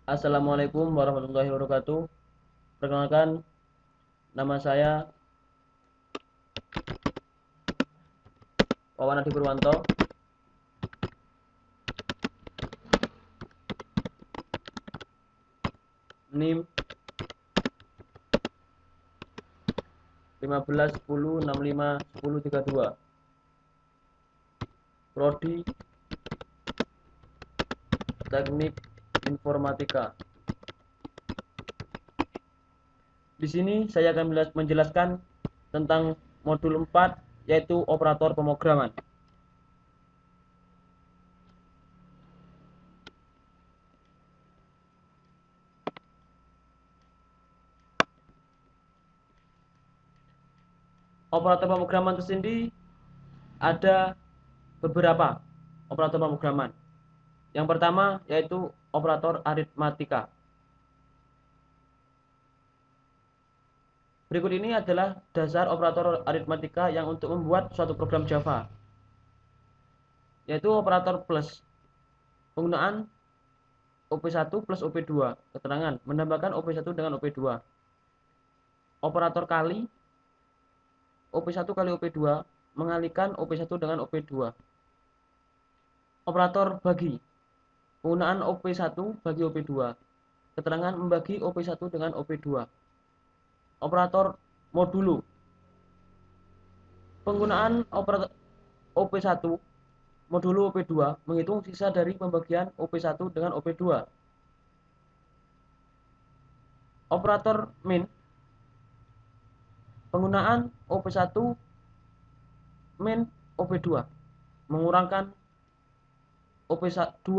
Assalamualaikum warahmatullahi wabarakatuh. Perkenalkan, nama saya Wawan Adi Purwanto. NIM 15 10 65 10 32. Prodi Teknik Informatika. Di sini saya akan menjelaskan tentang modul 4, yaitu operator pemrograman. Operator pemrograman tersendiri ada beberapa operator pemrograman. Yang pertama yaitu operator aritmatika. Berikut ini adalah dasar operator aritmatika yang untuk membuat suatu program Java, yaitu operator plus, penggunaan OP1 plus OP2, keterangan menambahkan OP1 dengan OP2. Operator kali, OP1 kali OP2, mengalihkan OP1 dengan OP2. Operator bagi, penggunaan OP1 bagi OP2, keterangan membagi OP1 dengan OP2. Operator modulo, penggunaan operator OP1 modulo OP2 menghitung sisa dari pembagian OP1 dengan OP2. Operator min, penggunaan OP1 min OP2 mengurangkan OP2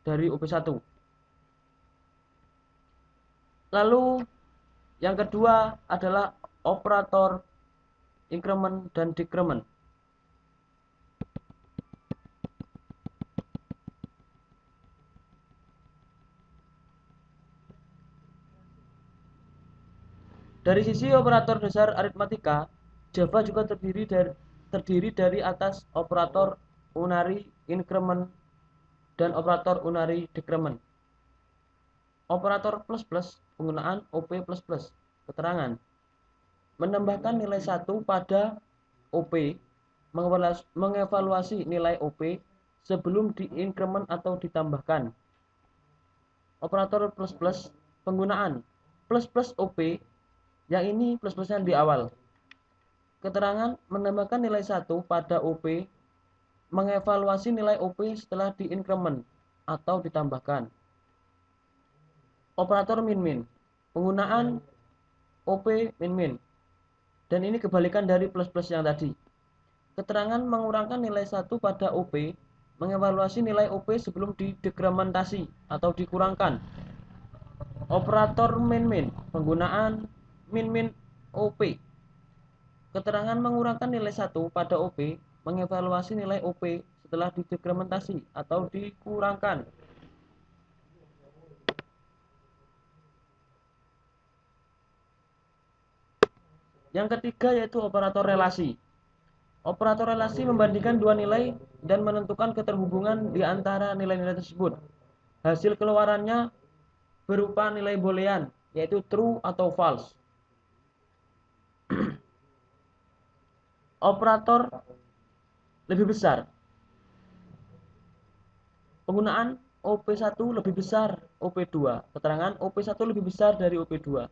dari OP1. Lalu yang kedua adalah operator increment dan decrement. Dari sisi operator dasar aritmatika, Java juga terdiri dari atas operator unary increment dan operator unary decrement. Operator plus plus, penggunaan OP plus plus, keterangan menambahkan nilai 1 pada OP, mengevaluasi nilai OP sebelum diincrement atau ditambahkan. Operator plus plus, penggunaan plus plus OP, yang ini plus plusnya di awal. Keterangan menambahkan nilai 1 pada OP, mengevaluasi nilai OP setelah diincrement atau ditambahkan. Operator min min, penggunaan OP min min, dan ini kebalikan dari plus plus yang tadi. Keterangan mengurangkan nilai 1 pada OP, mengevaluasi nilai OP sebelum didekrementasi atau dikurangkan. Operator min min, penggunaan min min OP, keterangan mengurangkan nilai 1 pada OP, mengevaluasi nilai OP setelah didekrementasi atau dikurangkan. Yang ketiga yaitu operator relasi. Operator relasi membandingkan dua nilai dan menentukan keterhubungan di antara nilai-nilai tersebut. Hasil keluarannya berupa nilai boolean, yaitu true atau false. Operator lebih besar, penggunaan OP1 lebih besar OP2, keterangan OP1 lebih besar dari OP2.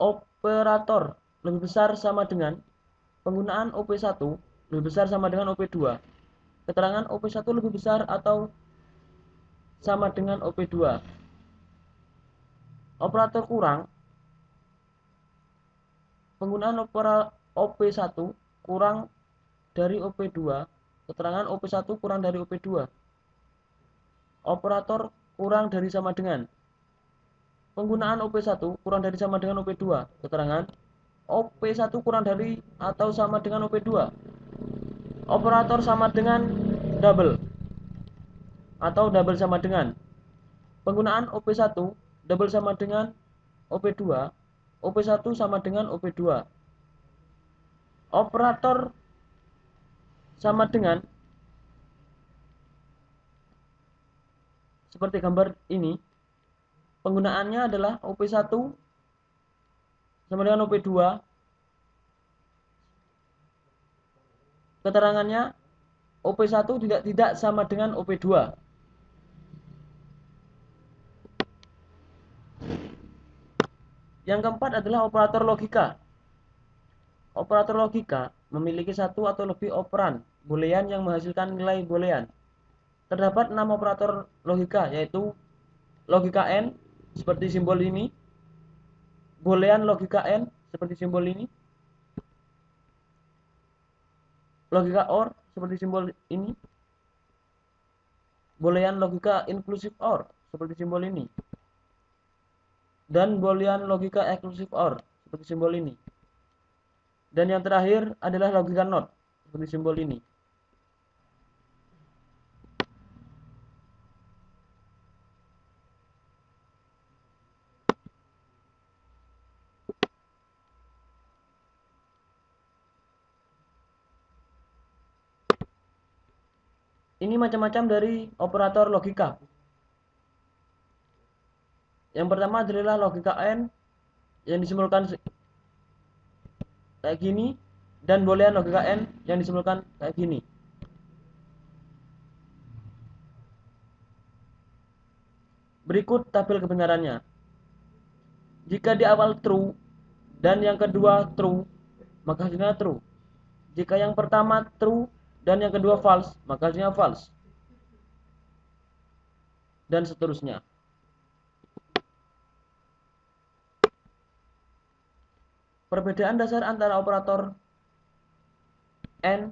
Operator lebih besar sama dengan, penggunaan OP1 lebih besar sama dengan OP2, keterangan OP1 lebih besar atau sama dengan OP2. Operator kurang, penggunaan OP1 kurang dari OP2, keterangan OP1 kurang dari OP2. Operator kurang dari sama dengan, penggunaan OP1 kurang dari sama dengan OP2, keterangan OP1 kurang dari atau sama dengan OP2. Operator sama dengan double atau double sama dengan, penggunaan OP1 double sama dengan OP2, OP1 sama dengan OP2. Operator sama dengan seperti gambar ini, penggunaannya adalah OP1 sama dengan OP2. Keterangannya OP1 tidak sama dengan OP2. Yang keempat adalah operator logika. Operator logika memiliki satu atau lebih operan boolean yang menghasilkan nilai boolean. Terdapat 6 operator logika, yaitu logika AND seperti simbol ini, boolean logika AND seperti simbol ini, logika OR seperti simbol ini, boolean logika inclusive OR seperti simbol ini, dan boolean logika exclusive OR seperti simbol ini. Dan yang terakhir adalah logika NOT seperti simbol ini. Ini macam-macam dari operator logika. Yang pertama adalah logika AND yang disimbolkan kayak gini, dan boolean logika AND yang disimbolkan kayak gini. Berikut tabel kebenarannya. Jika di awal true dan yang kedua true, maka hasilnya true. Jika yang pertama true dan yang kedua false, maka hasilnya false. Dan seterusnya. Perbedaan dasar antara operator AND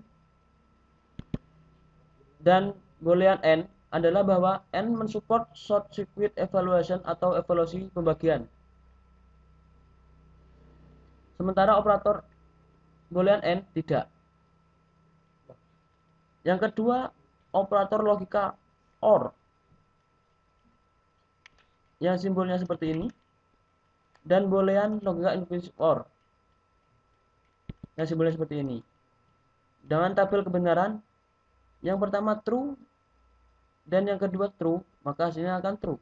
dan boolean AND adalah bahwa AND mensupport short circuit evaluation atau evaluasi pembagian. Sementara operator boolean AND tidak. Yang kedua, operator logika OR yang simbolnya seperti ini, dan boolean logika inclusive OR yang simbolnya seperti ini. Dengan tabel kebenaran, yang pertama true dan yang kedua true, maka hasilnya akan true.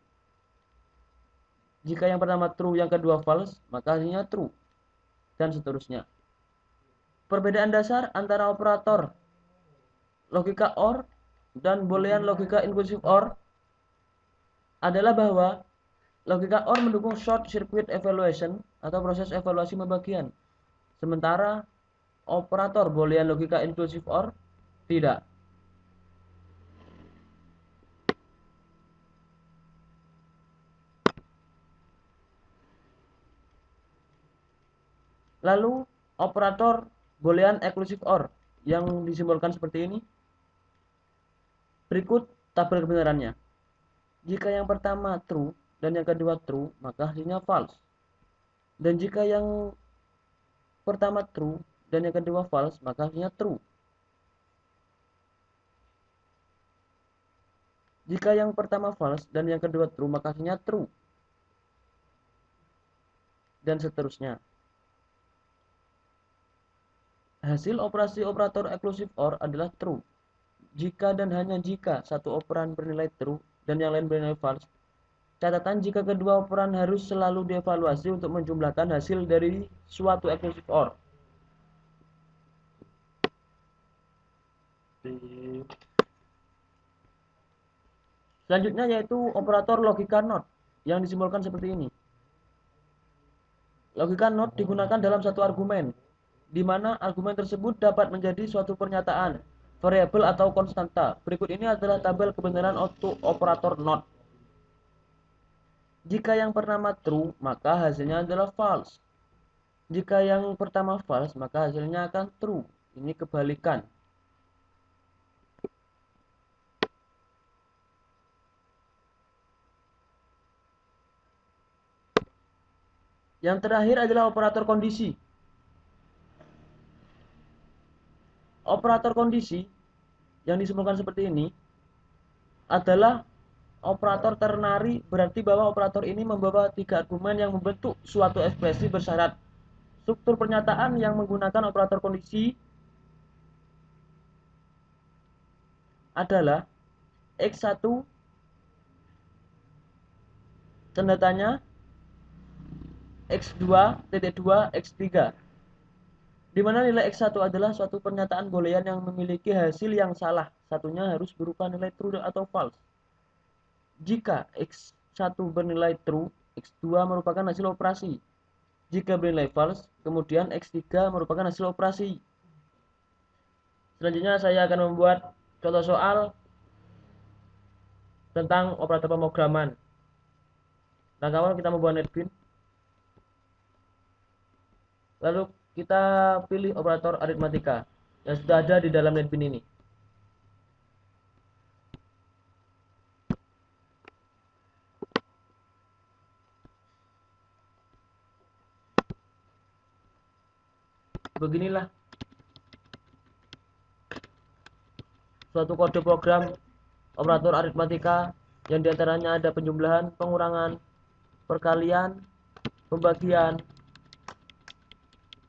Jika yang pertama true, yang kedua false, maka hasilnya true, dan seterusnya. Perbedaan dasar antara operator logika OR dan boolean logika inclusive OR adalah bahwa logika OR mendukung short circuit evaluation atau proses evaluasi pembagian, sementara operator boolean logika inclusive OR tidak. Lalu operator boolean exclusive OR yang disimbolkan seperti ini. Berikut tabel kebenarannya. Jika yang pertama true dan yang kedua true, maka hasilnya false. Dan jika yang pertama true dan yang kedua false, maka hasilnya true. Jika yang pertama false dan yang kedua true, maka hasilnya true. Dan seterusnya. Hasil operasi operator exclusive OR adalah true jika dan hanya jika satu operan bernilai true dan yang lain bernilai false. Catatan, jika kedua operan harus selalu dievaluasi untuk menjumlahkan hasil dari suatu exclusive OR. Selanjutnya yaitu operator logika NOT yang disimbolkan seperti ini. Logika NOT digunakan dalam satu argumen, di mana argumen tersebut dapat menjadi suatu pernyataan, variabel atau konstanta. Berikut ini adalah tabel kebenaran untuk operator NOT. Jika yang pertama true, maka hasilnya adalah false. Jika yang pertama false, maka hasilnya akan true. Ini kebalikan. Yang terakhir adalah operator kondisi. Operator kondisi yang disimbolkan seperti ini adalah operator ternary, berarti bahwa operator ini membawa 3 argumen yang membentuk suatu ekspresi bersyarat. Struktur pernyataan yang menggunakan operator kondisi adalah X1 tanda tanya, X2, titik 2, X3, di mana nilai X1 adalah suatu pernyataan boolean yang memiliki hasil yang salah, satunya harus berupa nilai true atau false. Jika X1 bernilai true, X2 merupakan hasil operasi. Jika bernilai false, kemudian X3 merupakan hasil operasi. Selanjutnya saya akan membuat contoh soal tentang operator pemrograman. Langkah awal kita membuat netbin. Lalu kita pilih operator aritmatika yang sudah ada di dalam netbin ini. Beginilah suatu kode program operator aritmatika yang diantaranya ada penjumlahan, pengurangan, perkalian, pembagian,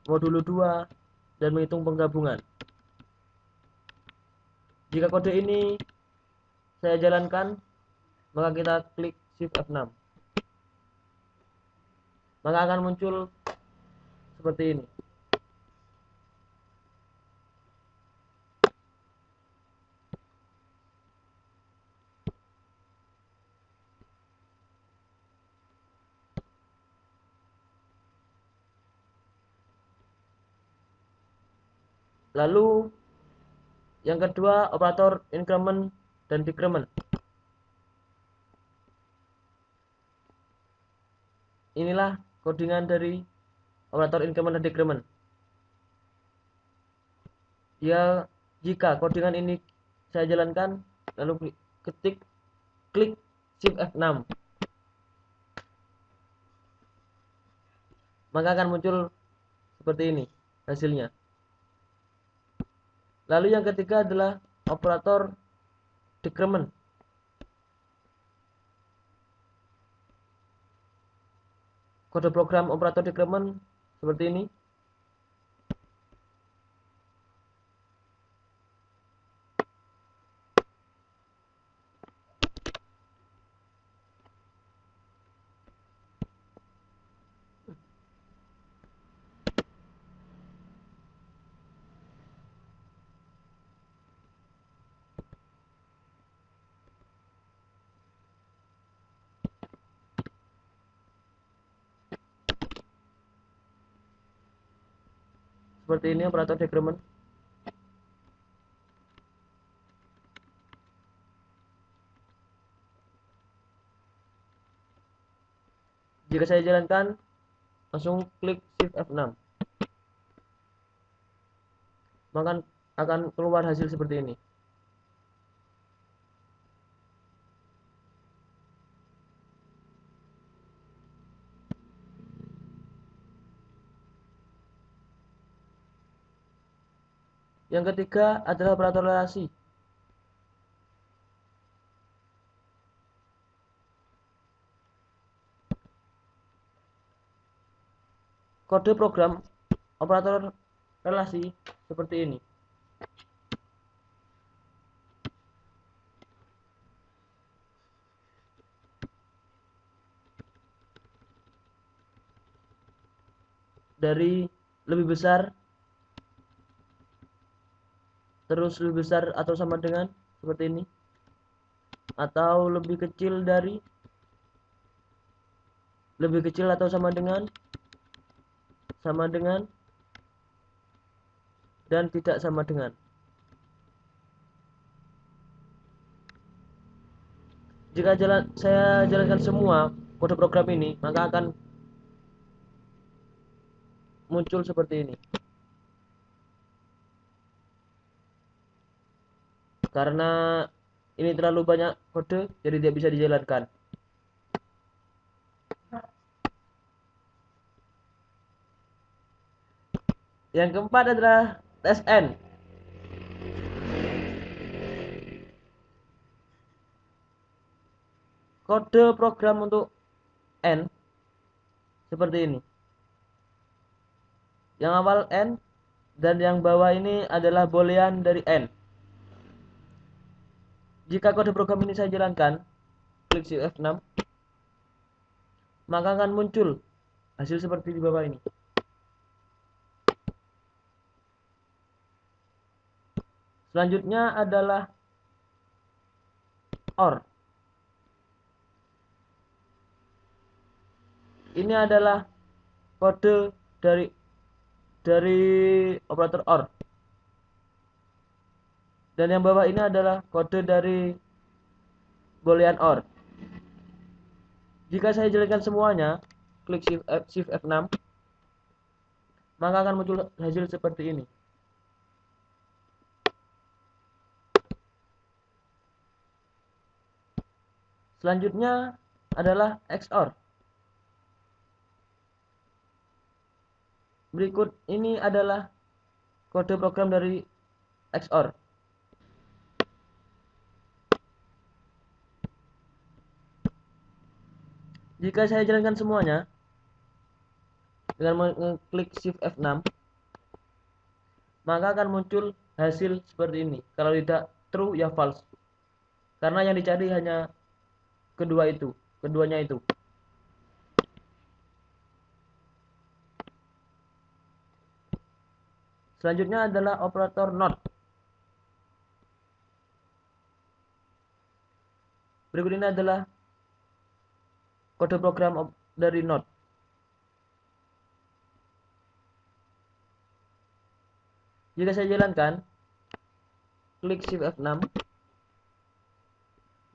modulo 2, dan menghitung penggabungan. Jika kode ini saya jalankan, maka kita klik Shift F6. Maka akan muncul seperti ini. Lalu yang kedua, operator increment dan decrement. Inilah codingan dari operator increment dan decrement. Ya, jika codingan ini saya jalankan, lalu klik Shift F6, maka akan muncul seperti ini hasilnya. Lalu yang ketiga adalah operator decrement. Kode program operator decrement seperti ini. Seperti ini operator decrement. Jika saya jalankan, langsung klik Shift F6, maka akan keluar hasil seperti ini. Yang ketiga adalah operator relasi. Kode program operator relasi seperti ini. Dari lebih besar, terus lebih besar atau sama dengan, seperti ini, atau lebih kecil dari, lebih kecil atau sama dengan, dan tidak sama dengan. Jika saya jalankan semua kode program ini, maka akan muncul seperti ini. Karena ini terlalu banyak kode, jadi tidak bisa dijalankan. Yang keempat adalah tes N. Kode program untuk N seperti ini. Yang awal N dan yang bawah ini adalah boolean dari N. Jika kode program ini saya jalankan, klik Shift F6, maka akan muncul hasil seperti di bawah ini. Selanjutnya adalah OR. Ini adalah kode dari operator OR. Dan yang bawah ini adalah kode dari boolean OR. Jika saya jelaskan semuanya, klik Shift F6, maka akan muncul hasil seperti ini. Selanjutnya adalah XOR. Berikut ini adalah kode program dari XOR. Jika saya jalankan semuanya dengan mengklik Shift F6, maka akan muncul hasil seperti ini. Kalau tidak true ya false. Karena yang dicari hanya keduanya itu. Selanjutnya adalah operator NOT. Berikut ini adalah kode program dari NOT. Jika saya jalankan, klik Shift F6,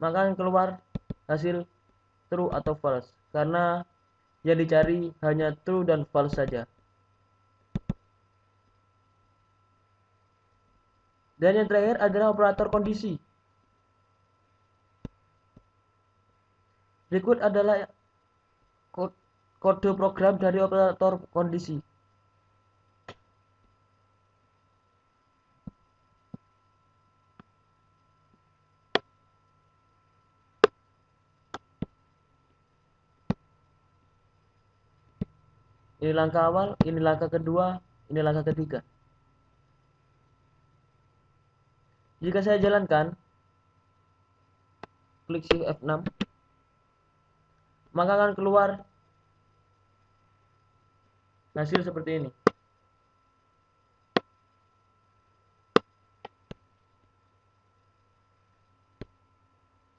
maka akan keluar hasil true atau false. Karena yang dicari hanya true dan false saja. Dan yang terakhir adalah operator kondisi. Berikut adalah kode program dari operator kondisi. Ini langkah awal, ini langkah kedua, ini langkah ketiga. Jika saya jalankan, klik Shift F6, maka akan keluar hasil seperti ini.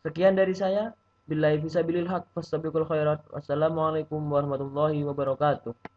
Sekian dari saya. Billahi fisabilil haq fastabiqul khairat. Wassalamualaikum warahmatullahi wabarakatuh.